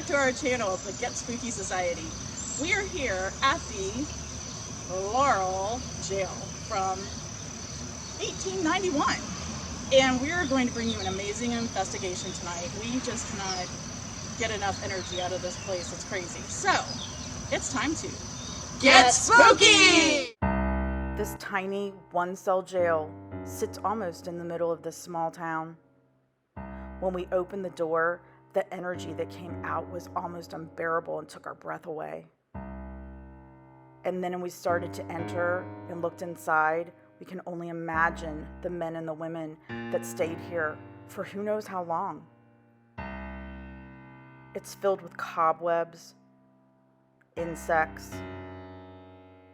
to our channel, the Get Spooky Society. We are here at the Laurel jail from 1891, and we are going to bring you an amazing investigation tonight. We just cannot get enough energy out of this place. It's crazy. So it's time to get spooky! This tiny one-cell jail sits almost in the middle of this small town. When we opened the door, the energy that came out was almost unbearable and took our breath away. And then when we started to enter and looked inside, we can only imagine the men and the women that stayed here for who knows how long. It's filled with cobwebs, insects,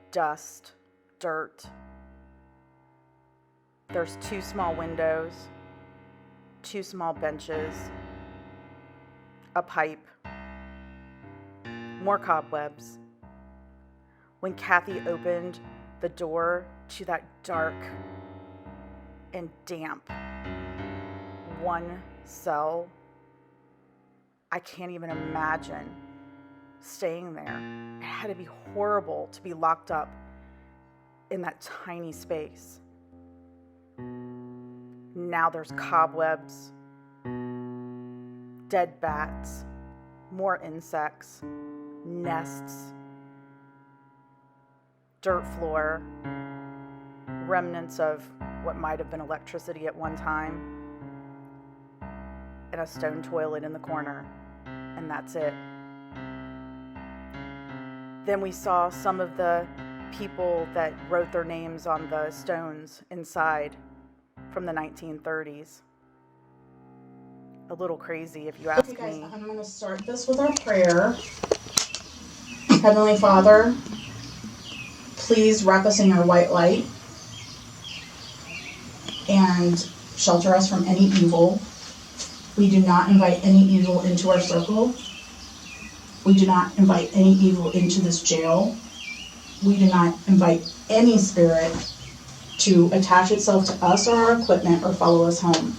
dust, dirt. There's 2 small windows, 2 small benches, a pipe, more cobwebs. When Kathy opened the door to that dark and damp one cell, I can't even imagine staying there. It had to be horrible to be locked up in that tiny space. Now there's cobwebs, dead bats, more insects, nests, dirt floor, remnants of what might have been electricity at one time, and a stone toilet in the corner, and that's it. Then we saw some of the people that wrote their names on the stones inside from the 1930s. A little crazy, if you ask me. Okay, guys, I'm going to start this with our prayer. Heavenly Father, please wrap us in your white light and shelter us from any evil. We do not invite any evil into our circle. We do not invite any evil into this jail. We do not invite any spirit to attach itself to us or our equipment or follow us home.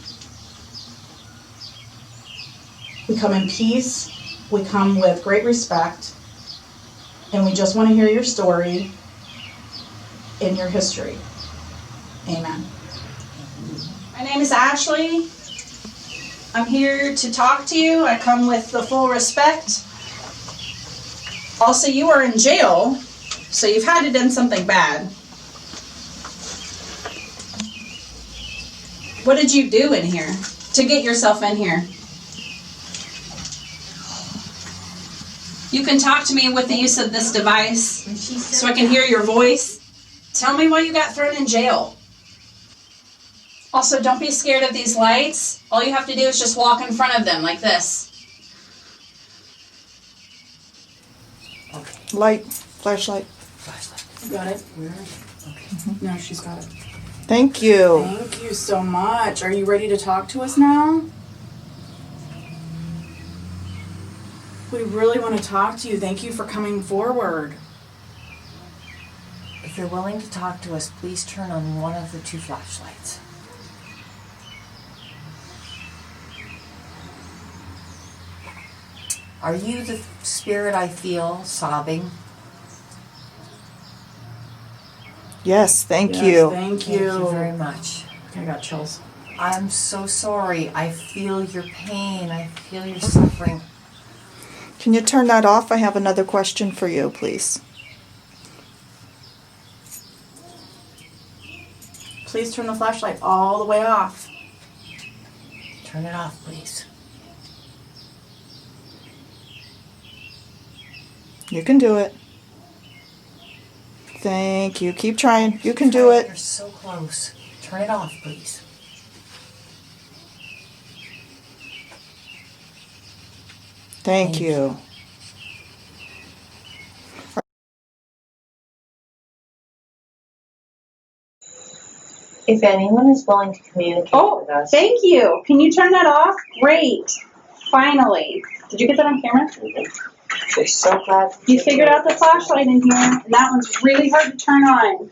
We come in peace, we come with great respect, and we just want to hear your story and your history. Amen. My name is Ashlee. I'm here to talk to you. I come with the full respect. Also, you are in jail, so you've had to done something bad. What did you do in here to get yourself in here? You can talk to me with the use of this device so I can hear your voice. Tell me why you got thrown in jail. Also, don't be scared of these lights. All you have to do is just walk in front of them like this. Okay. Light, flashlight. You got it? Where are you? Okay. No, she's got it. Thank you. Thank you so much. Are you ready to talk to us now? We really want to talk to you. Thank you for coming forward. If you're willing to talk to us, please turn on one of the 2 flashlights. Are you the spirit I feel sobbing? Yes, thank Yes, you. Thank you. Thank you very much. Okay, I got chills. I'm so sorry. I feel your pain. I feel your suffering. Can you turn that off? I have another question for you, please. Please turn the flashlight all the way off. Turn it off, please. You can do it. Thank you. Keep trying. You can do it. You're so close. Turn it off, please. Thank you. If anyone is willing to communicate with us. Thank you. Can you turn that off? Great. Finally. Did you get that on camera? We're so glad You figured out the flashlight in here, and that one's really hard to turn on.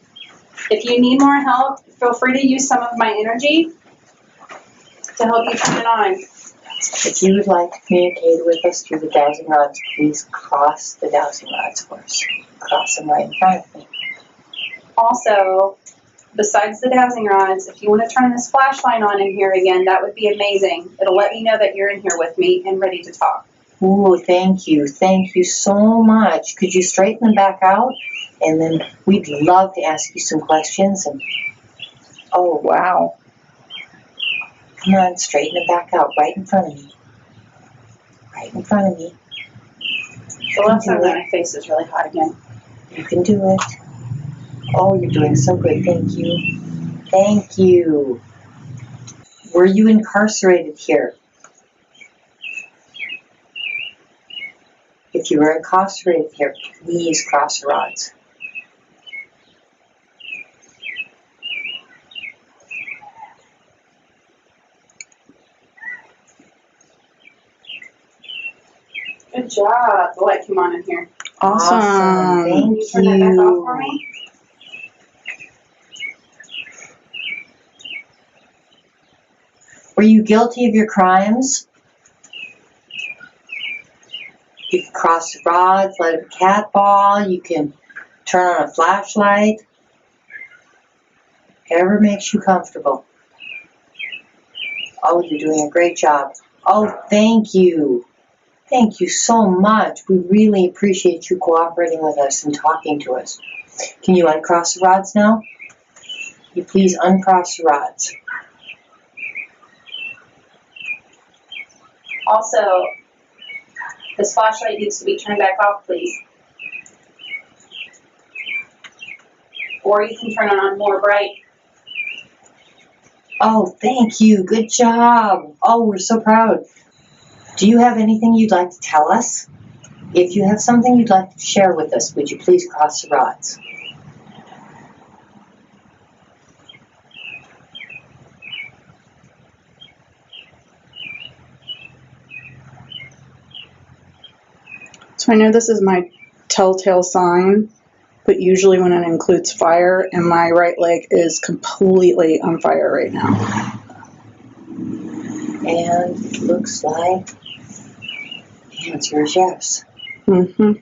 If you need more help, feel free to use some of my energy to help you turn it on. If you would like to communicate with us through the dowsing rods, please cross the dowsing rods for us. Cross them right in front of me. Also, besides the dowsing rods, if you want to turn this flashlight on in here again, that would be amazing. It'll let me know that you're in here with me and ready to talk. Ooh, thank you. Thank you so much. Could you straighten them back out? And then we'd love to ask you some questions. And oh, wow. Come on, straighten them back out right in front of me. Right in front of me. The left side of my face is really hot again. You can do it. Oh, you're doing so good. Thank you. Thank you. Were you incarcerated here? If you were incarcerated here, please cross the rods. Good job. The light came on in here. Awesome. Thank Can you turn that back off for me? Were you guilty of your crimes? You can cross the rods, let it cat ball, you can turn on a flashlight. Whatever makes you comfortable. Oh, you're doing a great job. Oh, thank you. Thank you so much. We really appreciate you cooperating with us and talking to us. Can you uncross the rods now? Can you please uncross the rods? Also, this flashlight needs to be turned back off, please. Or you can turn it on more bright. Oh, thank you. Good job. Oh, we're so proud. Do you have anything you'd like to tell us? If you have something you'd like to share with us, would you please cross the rods? So I know this is my telltale sign, but usually when it includes fire, and my right leg is completely on fire right now. And it looks like the answer is yes. Mm-hmm.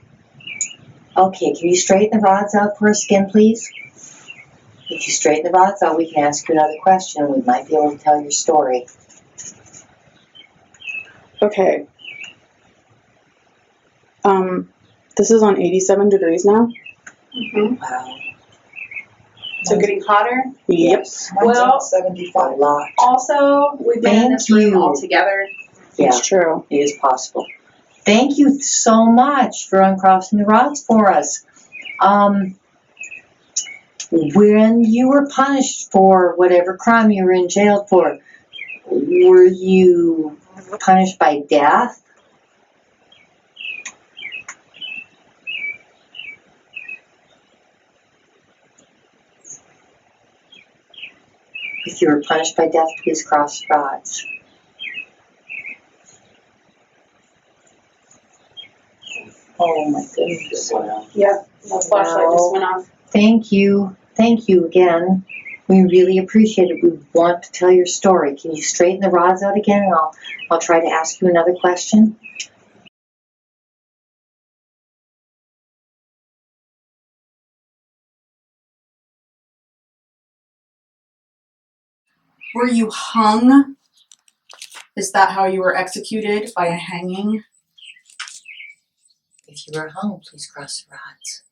Okay, can you straighten the rods out for us again, please? If you straighten the rods out, we can ask you another question. We might be able to tell your story. Okay. This is on 87 degrees now. Mm-hmm. Wow. So getting hotter? Yep. Well, 75. A lot. also, we've been in Thank this room you. all together. Yeah, It's true. it is possible. Thank you so much for uncrossing the rods for us. When you were punished for whatever crime you were in jail for, were you punished by death? If you were punished by death, please cross the rods. Oh my goodness. Yep. The flashlight just went off. Thank you. Thank you again. We really appreciate it. We want to tell your story. Can you straighten the rods out again, and I'll try to ask you another question? Were you hung? Is that how you were executed? By a hanging? If you were hung, please cross the rods.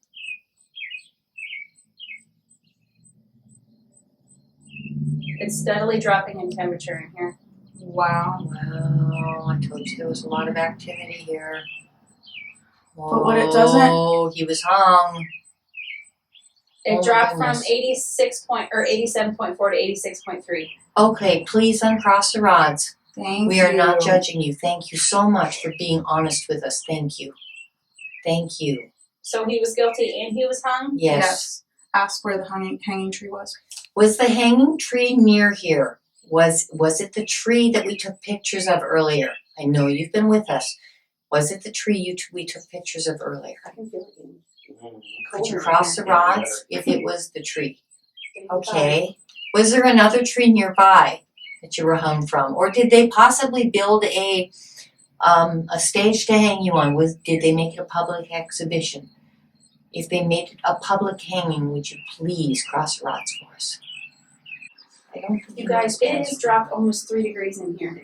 It's steadily dropping in temperature in here. Wow. Wow, I told you there was a lot of activity here. But what it doesn't- Oh, he was hung. It Oh, dropped my from goodness. 87.4 to 86.3. Okay, please uncross the rods. Thank We you. are not judging you. Thank you so much for being honest with us. Thank you. Thank you. So he was guilty and he was hung? Yes. Ask where the hanging tree was. Was the hanging tree near here? Was it the tree that we took pictures of earlier? I know you've been with us. Was it the tree we took pictures of earlier? I can feel it. Could you cross the rods if it was the tree? Okay. Was there another tree nearby? that you were hung from? Or did they possibly build a stage to hang you on? Did they make it a public exhibition? If they made it a public hanging, would you please cross the rods for us? I don't think You guys, it has dropped almost 3 degrees in here.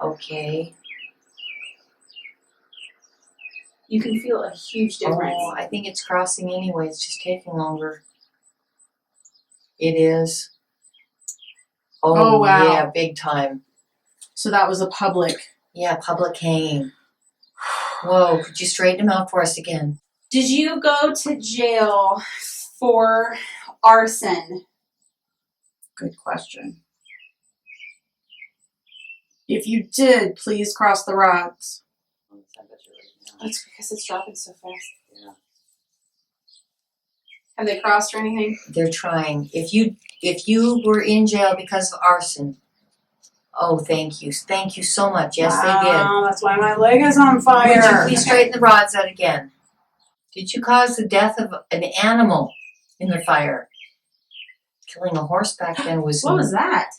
Okay. You can feel a huge difference. Oh, I think it's crossing anyway. It's just taking longer. It is. Oh, wow. Yeah, big time. So that was a public. Yeah, public hanging. Whoa, could you straighten them out for us again? Did you go to jail for arson? Good question. If you did, please cross the rods. That's because it's dropping so fast. Yeah. Have they crossed or anything? They're trying. If you were in jail because of arson, oh, thank you. Thank you so much. Yes, they did. Wow, that's why my leg is on fire. Would you please straighten the rods out again? Did you cause the death of an animal in the fire? Killing a horse back then was... What was that?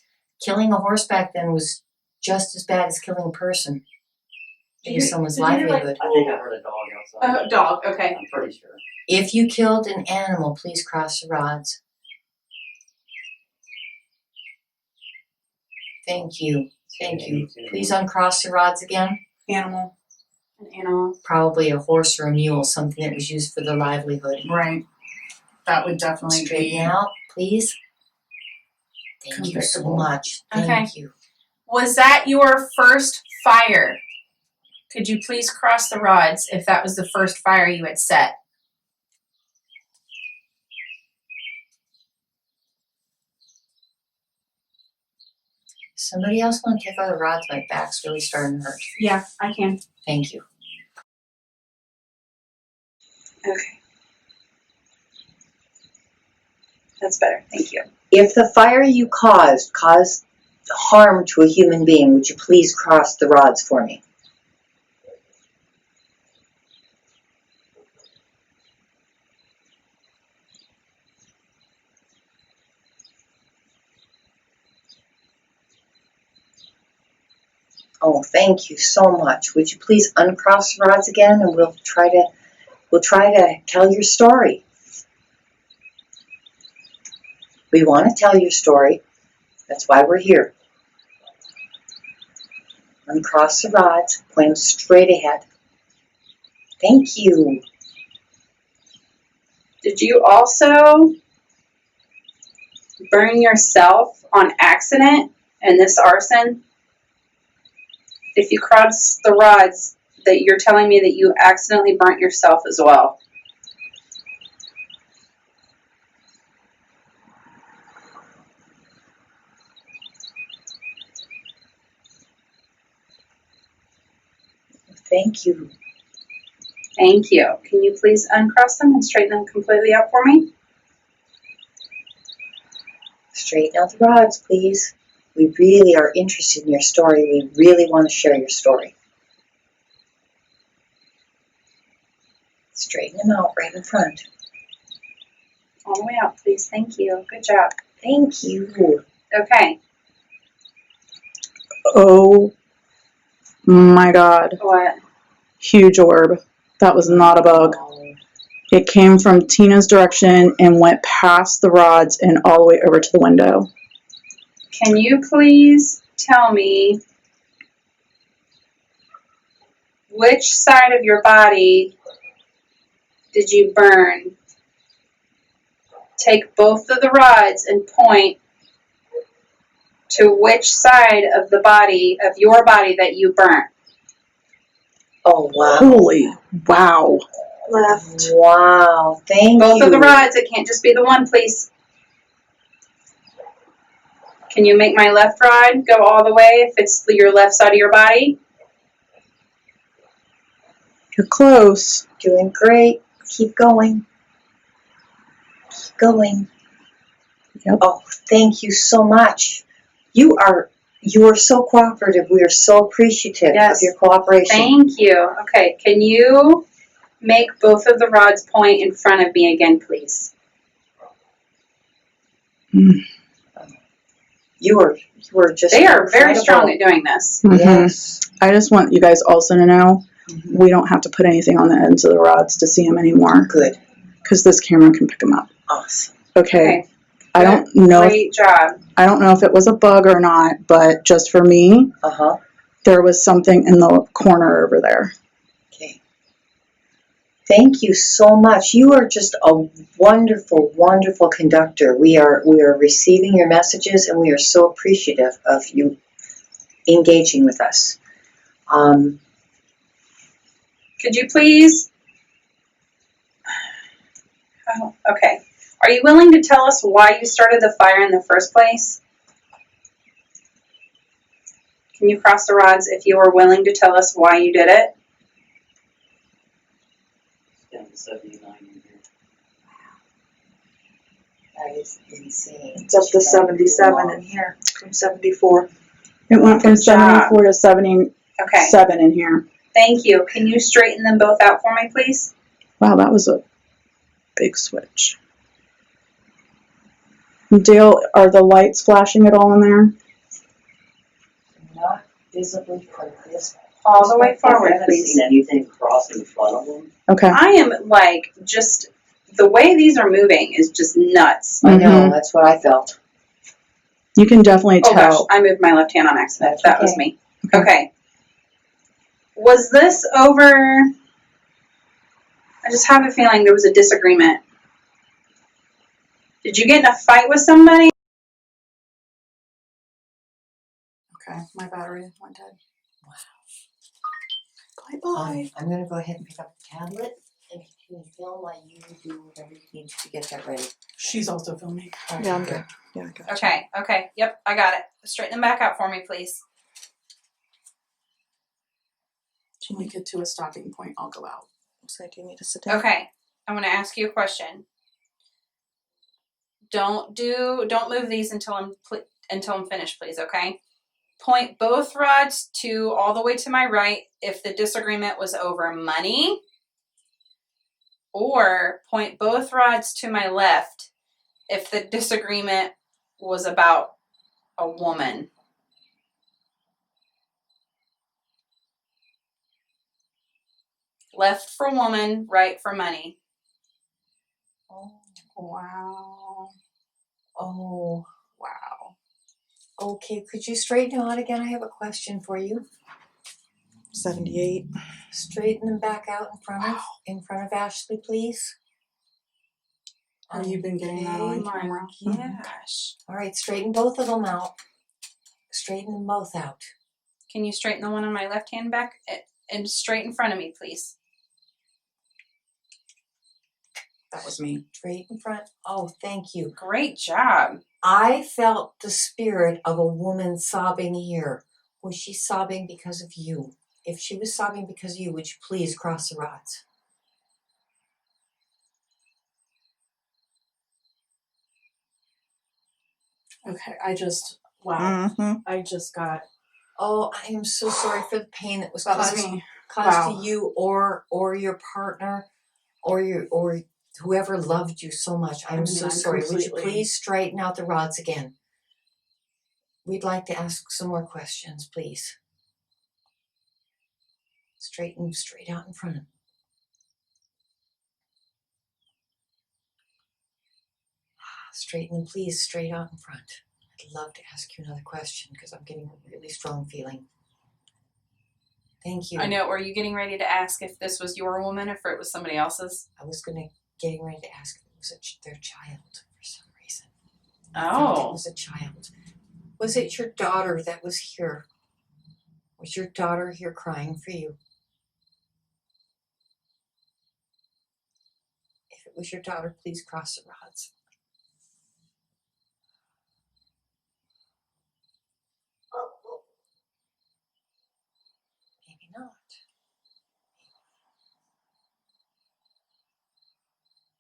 Killing a horse back then was just as bad as killing a person. It was someone's did you hear, livelihood. I think I heard a dog outside. Dog, okay. I'm pretty sure. If you killed an animal, please cross the rods. Thank you. Thank you. Please uncross the rods again. Animal. An animal. Probably a horse or a mule, something that was used for their livelihood. Right. That would definitely Straighten be. out, please. Thank you so Comfortable. much. Okay. Thank you. Was that your first fire? Could you please cross the rods if that was the first fire you had set? Somebody else want to take out the rods? My back's really starting to hurt. Yeah, I can. Thank you. Okay. That's better. Thank you. If the fire you caused harm to a human being, would you please cross the rods for me? Oh, thank you so much. Would you please uncross the rods again, and we'll try to tell your story. We want to tell your story. That's why we're here. Uncross the rods, point them straight ahead. Thank you. Did you also burn yourself on accident in this arson? If you cross the rods, that you're telling me that you accidentally burnt yourself as well. Thank you. Thank you. Can you please uncross them and straighten them completely out for me? Straighten out the rods, please. We really are interested in your story. We really want to share your story. Straighten them out right in front. All the way out, please. Thank you. Good job. Thank you. Okay. Oh my God. What? Huge orb. That was not a bug. It came from Tina's direction and went past the rods and all the way over to the window. Can you please tell me which side of your body did you burn? Take both of the rods and point to which side of the body, of your body, that you burnt. Oh, wow. Holy wow. Left. Wow. Thank you. Both of the rods. It can't just be the one, please. Can you make my left rod go all the way if it's your left side of your body? You're close. Doing great. Keep going. Keep going. Yep. Oh, thank you so much. You are so cooperative. We are so appreciative of your cooperation. Thank you. Okay, can you make both of the rods point in front of me again, please? You were just They are very incredible. strong at doing this. Yes. I just want you guys also to know we don't have to put anything on the ends of the rods to see them anymore. Good. Because this camera can pick them up. Awesome. Okay. I don't know. Great job. I don't know if it was a bug or not, but just for me, there was something in the corner over there. Okay. Thank you so much. You are just a wonderful, wonderful conductor. We are receiving your messages, and we are so appreciative of you engaging with us. Could you please? Oh, okay. Are you willing to tell us why you started the fire in the first place? Can you cross the rods if you are willing to tell us why you did it? Down to 79 in here. That is insane. It's up to 77 in here from 74. It went from Good job. 74 to 77 in here. Thank you. Can you straighten them both out for me, please? Wow, that was a big switch. Dale, are the lights flashing at all in there? Not visibly from this. All the way I forward, haven't please. seen anything cross in front of them. Okay. I am like, just, the way these are moving is just nuts. I know, that's what I felt. You can definitely Oh gosh, tell. I moved my left hand on accident. That's That was okay. me. Okay. Was this over? I just have a feeling there was a disagreement. Did you get in a fight with somebody? Okay, my battery went dead. I'm going to go ahead and pick up the tablet, and you can film while you do whatever you need to get that ready. She's also filming. Yeah, I'm good. Yeah, I got you. Okay. Yep, I got it. Straighten them back out for me, please. When we get to a stopping point, I'll go out. So do you need to sit down? Okay, I'm gonna ask you a question. Don't move these until I'm finished, please, okay? Point both rods to all the way to my right if the disagreement was over money, or point both rods to my left if the disagreement was about a woman. Left for woman, right for money. Oh, Wow. oh, Wow. okay. Could you straighten out again? I have a question for you. 78. Straighten them back out in front of Ashlee, please. Have you been getting that on my camera? gosh. All right, straighten both of them out. Straighten them both out. Can you straighten the one on my left hand back and straight in front of me, please? That was me. Straight in front. Oh, thank you. Great job. I felt the spirit of a woman sobbing here. Was she sobbing because of you? If she was sobbing because of you, would you please cross the rods? Okay, wow. Mm-hmm. I just got. Oh, I am so sorry for the pain that was That was caused me. to you or your partner or whoever loved you so much. I'm so sorry. Would you please straighten out the rods again? We'd like to ask some more questions, please. Straighten straight out in front of them. Straighten them, please, straight out in front. I'd love to ask you another question because I'm getting a really strong feeling. Thank you. I know. Were you getting ready to ask if this was your woman or if it was somebody else's? I was getting ready to ask if it was their child for some reason. Oh. I thought it was a child. Was it your daughter that was here? Was your daughter here crying for you? If it was your daughter, please cross the rods. Maybe not.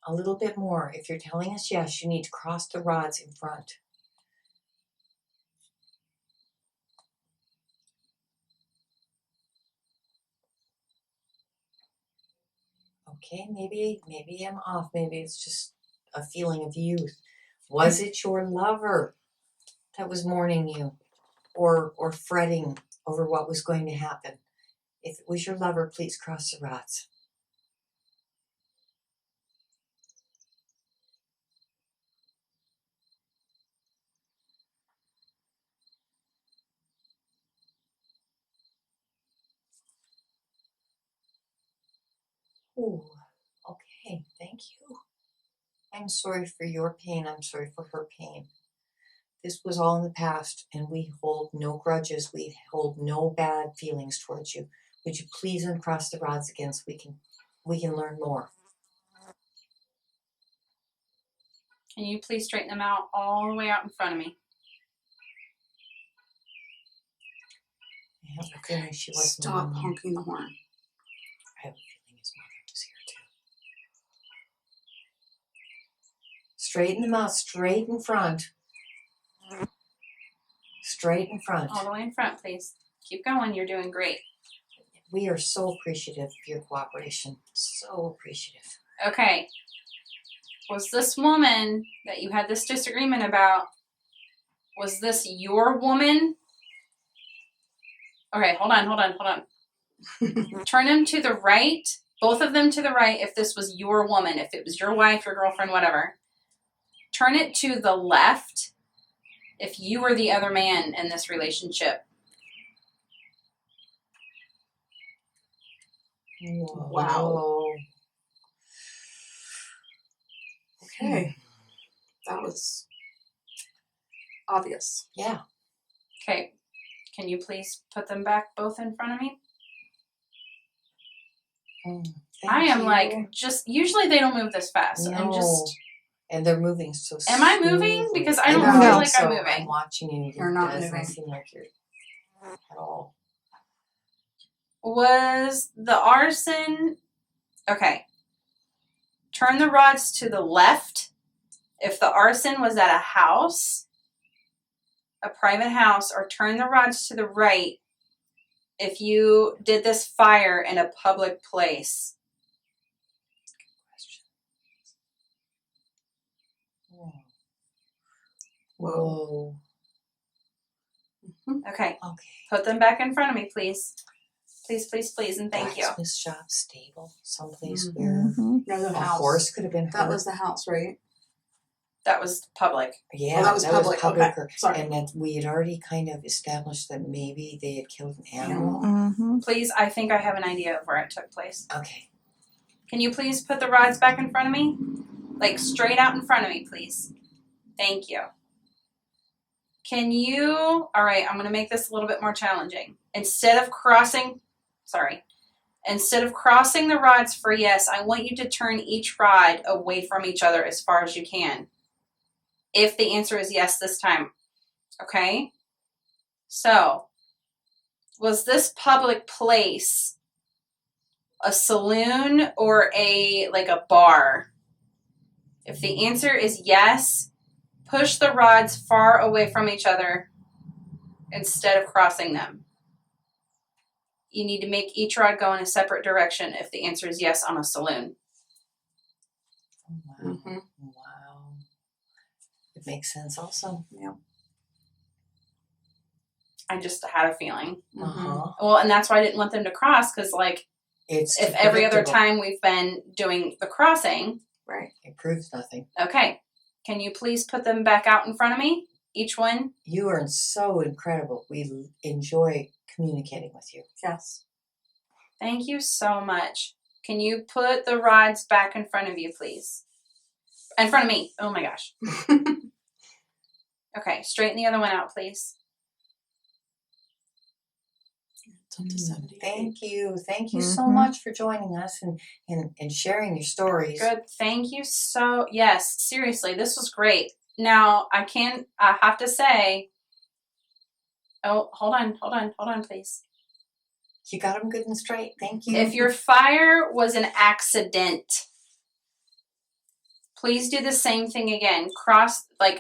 A little bit more. If you're telling us yes, you need to cross the rods in front. Okay, maybe I'm off. Maybe it's just a feeling of youth. Was it your lover? that was mourning you or fretting over what was going to happen. If it was your lover, please cross the rods. Ooh, okay, thank you. I'm sorry for your pain. I'm sorry for her pain. This was all in the past, and we hold no grudges. We hold no bad feelings towards you. Would you please uncross the rods again so we can learn more? Can you please straighten them out all the way out in front of me? I have a feeling she wasn't Stop alone. honking the horn. I have a feeling his mother was here too. Straighten them out, straight in front. Straight in front. All the way in front, please. Keep going. You're doing great. We are so appreciative of your cooperation. So appreciative. Okay. Was this woman that you had this disagreement about, was this your woman? Okay, hold on. Turn them to the right, both of them to the right if this was your woman, if it was your wife, your girlfriend, whatever. Turn it to the left if you were the other man in this relationship. Whoa. Wow. Okay. That was obvious. Yeah. Okay, can you please put them back both in front of me? I am like, just, usually they don't move this fast. No. I'm just, And they're moving so am I moving? smoothly. Because I don't know. feel like so. I'm moving. I'm watching you. You're It not doesn't moving. seem like you're at all. Was the arson, okay. Turn the rods to the left if the arson was at a house, a private house, or turn the rods to the right if you did this fire in a public place. Whoa. Okay, Okay. put them back in front of me, please. Please, and thank you. Blacksmith shop, stable, someplace Mhm. where Mhm. No, the a house. horse could have been hurt. That was the house, right? That was public. Yeah, Oh, that was public. Okay, sorry. And that we had already kind of established that maybe they had killed an animal. Mhm. Please, I think I have an idea of where it took place. Okay. Can you please put the rods back in front of me? Like straight out in front of me, please. Thank you. Can you, all right, I'm going to make this a little bit more challenging. Instead of crossing the rods for yes, I want you to turn each rod away from each other as far as you can. If the answer is yes this time, okay? So, was this public place a saloon or a bar? If the answer is yes, push the rods far away from each other instead of crossing them. You need to make each rod go in a separate direction if the answer is yes on a saloon. Wow. Mm-hmm. Wow. It makes sense also. Yeah. I just had a feeling. Uh-huh. Well, and that's why I didn't want them to cross, because It's if too every other predictable. time we've been doing the crossing, Right. It proves nothing. okay, can you please put them back out in front of me, each one? You are so incredible. We enjoy communicating with you. Yes. Thank you so much. Can you put the rods back in front of you, please? In front of me. Oh my gosh. Okay, straighten the other one out, please. It's up to 70. Thank you. Thank you so Mhm. much for joining us and sharing your stories. Good. Thank you so, yes, seriously, this was great. Now, I have to say, oh, hold on, please. You got them good and straight. Thank you. If your fire was an accident, please do the same thing again.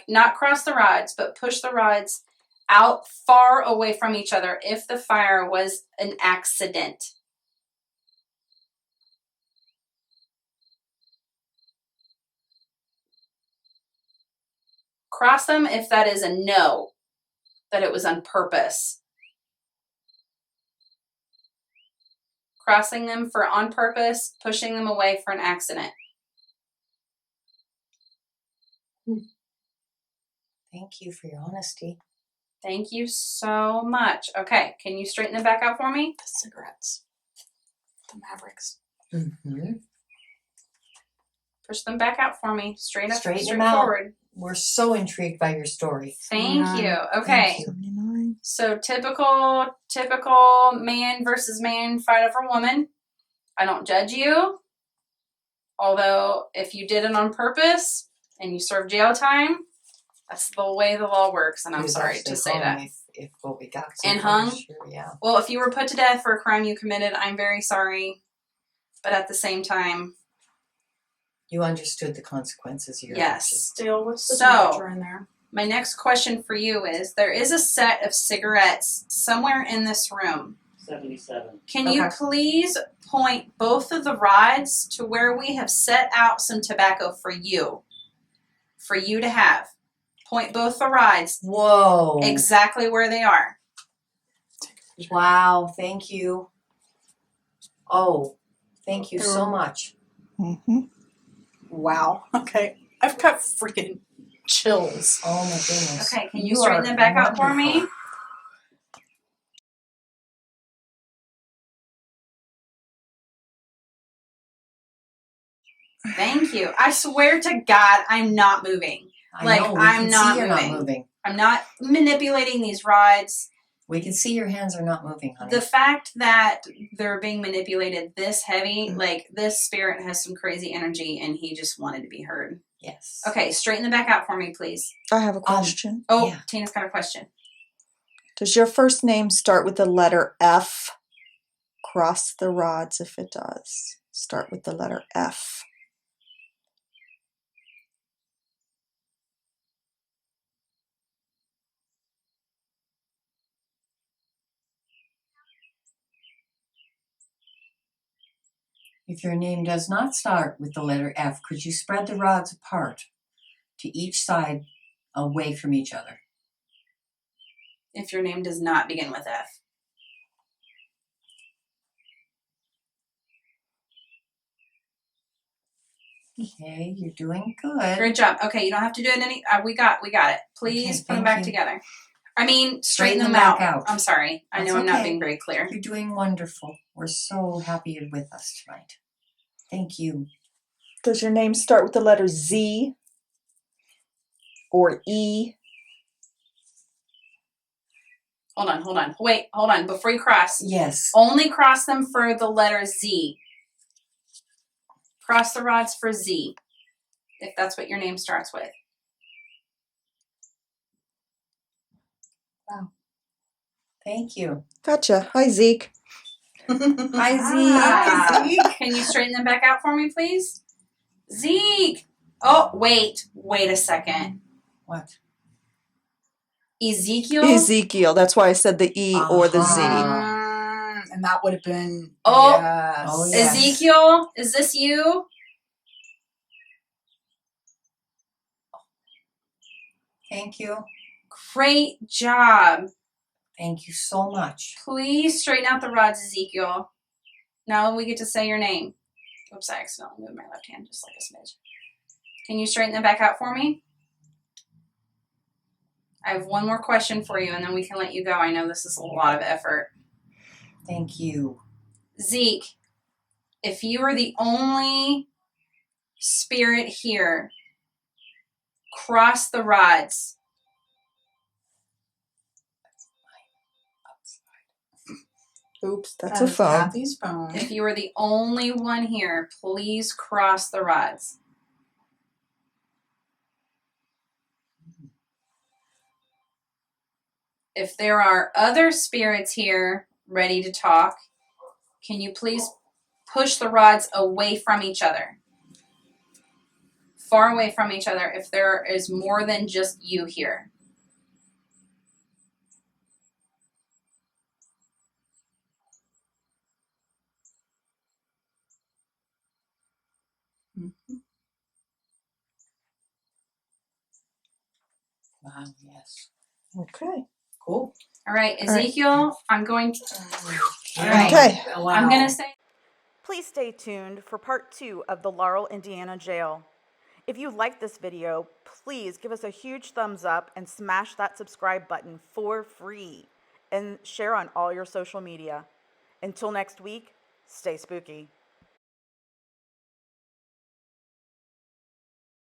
Not cross the rods, but push the rods out far away from each other if the fire was an accident. Cross them if that is a no. that it was on purpose? Crossing them for on purpose, pushing them away for an accident. Thank you for your honesty. Thank you so much. Okay, can you straighten them back out for me? The cigarettes. The Mavericks. Mm-hmm. Push them back out for me. Straight up, Straighten straight them out. forward. We're so intrigued by your story. Thank you. Okay. Thank you. 79. So typical man versus man fight over woman. I don't judge you. Although if you did it on purpose and you serve jail time, that's the way the law works, and I'm He was sorry actually to say hung that. If what we got. And far, hung? Sure, yeah. Well, if you were put to death for a crime you committed, I'm very sorry. But at the same time, You understood the consequences of your yes. actions. Still, what's the So- temperature in there? My next question for you is, there is a set of cigarettes somewhere in this room. 77. Can you Okay. please point both of the rods to where we have set out some tobacco for you to have? Point both the rods Whoa. exactly where they are. Wow. Thank you. Oh, thank you so much. Mm-hmm. Wow. Okay. I've got freaking chills. Oh my goodness. Okay, can you straighten them back out for me? Thank you. I swear to God, I'm not moving. I Like, know, we I'm can not see you're moving. not moving. I'm not manipulating these rods. We can see your hands are not moving, honey. The fact that they're being manipulated this heavy, like this spirit has some crazy energy and he just wanted to be heard. Yes. Okay, straighten them back out for me, please. I have a question. Oh, yeah. Tina's got a question. Does your first name start with the letter F? Cross the rods if it does. Start with the letter F. If your name does not start with the letter F, could you spread the rods apart to each side away from each other? If your name does not begin with F. Okay, you're doing good. Great job. Okay, you don't have to do it any. We got it. Please Okay, put them thank back you. together. I mean, straighten Straighten them them back out. out. I'm sorry. I That's know I'm not okay. being very clear. You're doing wonderful. We're so happy you're with us tonight. Thank you. Does your name start with the letter Z or E? Hold on. Wait, hold on. Before you cross, Yes. only cross them for the letter Z. Cross the rods for Z, if that's what your name starts with. Thank you. Gotcha. Hi, Zeke. Hi, Zeke. Can you straighten them back out for me, please? Zeke! Oh, wait a second. What? Ezekiel? Ezekiel. That's why I said the E or the Z. And that would have been. Oh. Yes. Oh, yes. Ezekiel, is this you? Thank you. Great job. Thank you so much. Please straighten out the rods, Ezekiel. Now we get to say your name. Oops, I accidentally moved my left hand just like a smidge. Can you straighten them back out for me? I have one more question for you and then we can let you go. I know this is a lot of effort. Thank you. Zeke, if you were the only spirit here, cross the rods. Oops, that's That a is phone. Kathy's phone. If you were the only one here, please cross the rods. If there are other spirits here ready to talk, can you please push the rods away from each other? Far away from each other if there is more than just you here. Wow, yes. Okay. Cool. All right, All right. Ezekiel, I'm going. All right. Okay. Wow. I'm gonna say. Please stay tuned for part 2 of the Laurel, Indiana jail. If you liked this video, please give us a huge thumbs up and smash that subscribe button for free. And share on all your social media. Until next week, stay spooky.